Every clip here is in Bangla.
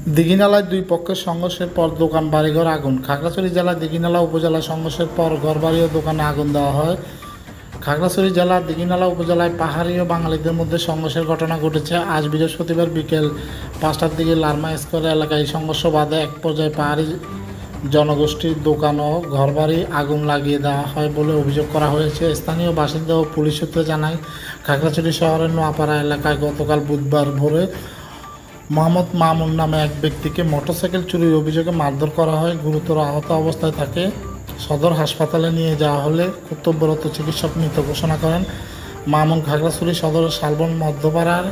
দীঘিনালায় দুই পক্ষের সংঘর্ষের পর দোকান বাড়িঘর আগুন। খাগড়াছড়ি জেলার দীঘিনালা উপজেলায় সংঘর্ষের পর ঘরবাড়ি ও দোকানে আগুন দেওয়া হয়। খাগড়াছড়ি জেলার দীঘিনালা উপজেলায় পাহাড়ি ও বাঙালিদের মধ্যে সংঘর্ষের ঘটনা ঘটেছে। আজ বৃহস্পতিবার বিকেল 5টার দিকে লারমা স্কোয়ার এলাকায় এই সংঘর্ষ বাধে। এক পর্যায়ে পাহাড়ি জনগোষ্ঠীর দোকান ও ঘরবাড়ি আগুন লাগিয়ে দেওয়া হয় বলে অভিযোগ করা হয়েছে। স্থানীয় বাসিন্দা ও পুলিশ সূত্রে জানায়, খাগড়াছড়ি শহরের নোয়াপাড়া এলাকায় গতকাল বুধবার ভোরে মোহাম্মদ মামুন নামে এক ব্যক্তিকে মোটরসাইকেল চুরির অভিযোগে মারধর করা হয়। গুরুতর আহত অবস্থায় তাকে সদর হাসপাতালে নিয়ে যাওয়া হলে কর্তব্যরত চিকিৎসক মৃত ঘোষণা করেন। মামুন খাগড়াছড়ি সদরের শালবন মধ্যপাড়ার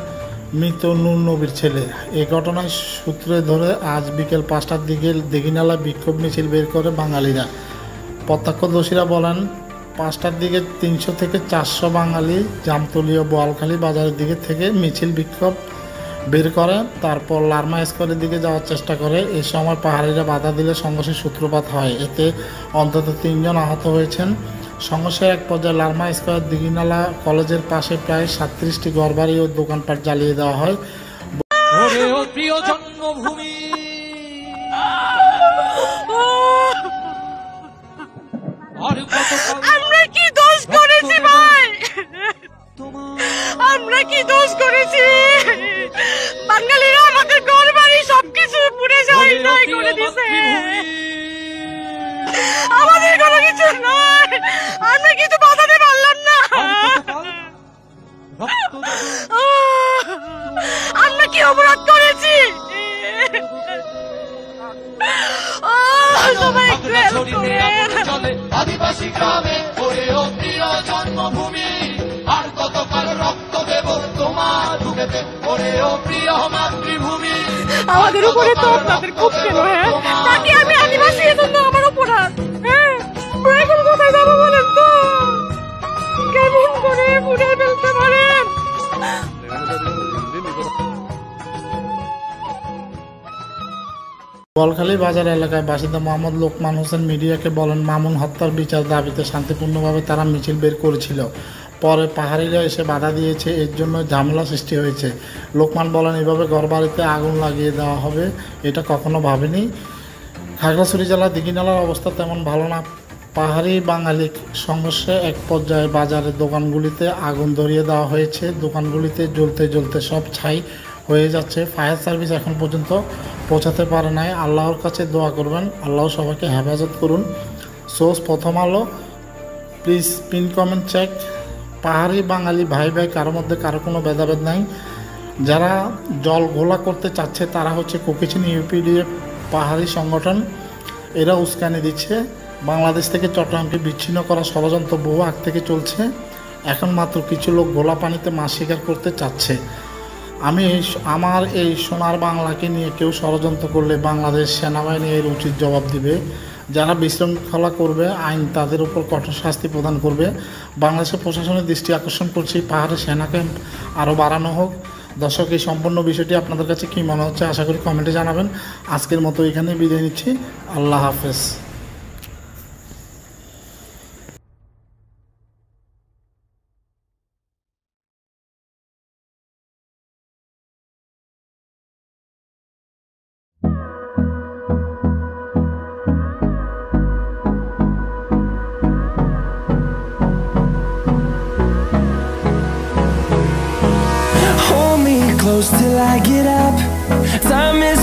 মৃত নূর নবীর ছেলে। এই ঘটনার সূত্রে ধরে আজ বিকেল 5টার দিকে দীঘিনালা বিক্ষোভ মিছিল বের করে বাঙালিরা। প্রত্যক্ষদর্শীরা বলেন, 5টার দিকে 300 থেকে 400 বাঙালি জামতলী ও বোয়ালখালী বাজারের দিকে থেকে মিছিল বিক্ষোভ বের করে, তারপর লারমা স্কোয়ারের দিকে যাওয়ার চেষ্টা করে। এই সময় পাহাড়িরা বাধা দিলে সংঘর্ষের সূত্রপাত হয়। এতে অন্তত 3 জন আহত হয়েছেন। সংঘর্ষের এক পর্যায়ে লারমা স্কোয়ার দীঘিনালা কলেজের পাশে প্রায় 37টি ঘরবাড়ি ও দোকানপাট জ্বালিয়ে দেওয়া হয়। প্রিয় জন্মভূমি, আমরা কি দোষ করেছি ভাই? আমরা কি দোষ করেছি? বাঙালিরা আমাদের ঘর বাড়ি সবকিছু পুড়ে যায় নাই করে দিছে। আমাদের কোনো কিছু নয়, আমরা কিছু বাঁচাতে পারলাম না। আমরা কি অপরাধ করেছি? সবাই আদিবাসী গ্রামে ওরে ও প্রিয় জন্মভূমি, আর কতকাল রক্ত দেব তোমার বুকেতে ওরে ও প্রিয় মাতৃভূমি। আমাদের উপরে তো আপনাদের খুব কেন? হ্যাঁ, নাকি আমি আদিবাসী এজন্য আমার অপরাধ? হ্যাঁ, এখন কোথায় যাবো বলেন তো? কেমন করে পুড়ে ফেলতে পারেন? বোয়ালখালী বাজার এলাকায় বাসিন্দা মোহাম্মদ লোকমান হোসেন মিডিয়াকে বলেন, মামুন হত্যার বিচার দাবিতে শান্তিপূর্ণভাবে তারা মিছিল বের করেছিল। পরে পাহাড়িরা এসে বাধা দিয়েছে, এর জন্য ঝামেলা সৃষ্টি হয়েছে। লোকমান বলেন, এভাবে ঘরবাড়িতে আগুন লাগিয়ে দেওয়া হবে এটা কখনো ভাবেনি। খাগড়াছড়ি জেলার দীঘিনালার অবস্থা তেমন ভালো না। পাহাড়ি বাঙালি সংঘর্ষে এক পর্যায়ে বাজারের দোকানগুলিতে আগুন ধরিয়ে দেওয়া হয়েছে। দোকানগুলিতে জ্বলতে জ্বলতে সব ছাই হয়ে যাচ্ছে। ফায়ার সার্ভিস এখন পর্যন্ত পৌঁছাতে পারে নাই। আল্লাহর কাছে দোয়া করবেন, আল্লাহ সবাইকে হেফাজত করুন। Source Prothom Alo. Please pin comment check. পাহাড়ি বাঙালি ভাই ভাই কারোর মধ্যে কারো কোনো ভেদাভেদ নাই। যারা জল ঘোলা করতে চাচ্ছে তারা হচ্ছে কোকিচিন ইউপিডিএফ পাহাড়ি সংগঠন। এরা উস্কানি দিচ্ছে। বাংলাদেশ থেকে চট্টগ্রামকে বিচ্ছিন্ন করা ষড়যন্ত্র বহু আগ থেকে চলছে। এখন মাত্র কিছু লোক ঘোলা পানিতে মাছ শিকার করতে চাচ্ছে। আমার এই সোনার বাংলাকে নিয়ে কেউ ষড়যন্ত্র করলে বাংলাদেশ সেনাবাহিনী এর উচিত জবাব দিবে। যারা বিশৃঙ্খলা করবে আইন তাদের উপর কঠোর শাস্তি প্রদান করবে। বাংলাদেশের প্রশাসনের দৃষ্টি আকর্ষণ করছি, পাহাড়ে সেনা ক্যাম্প আরও বাড়ানো হোক। দর্শক, এই সম্পূর্ণ বিষয়টি আপনাদের কাছে কী মনে হচ্ছে আশা করি কমেন্টে জানাবেন। আজকের মতো এখানেই বিদায় নিচ্ছি। আল্লাহ হাফেজ। Hold me close till I get up. Time is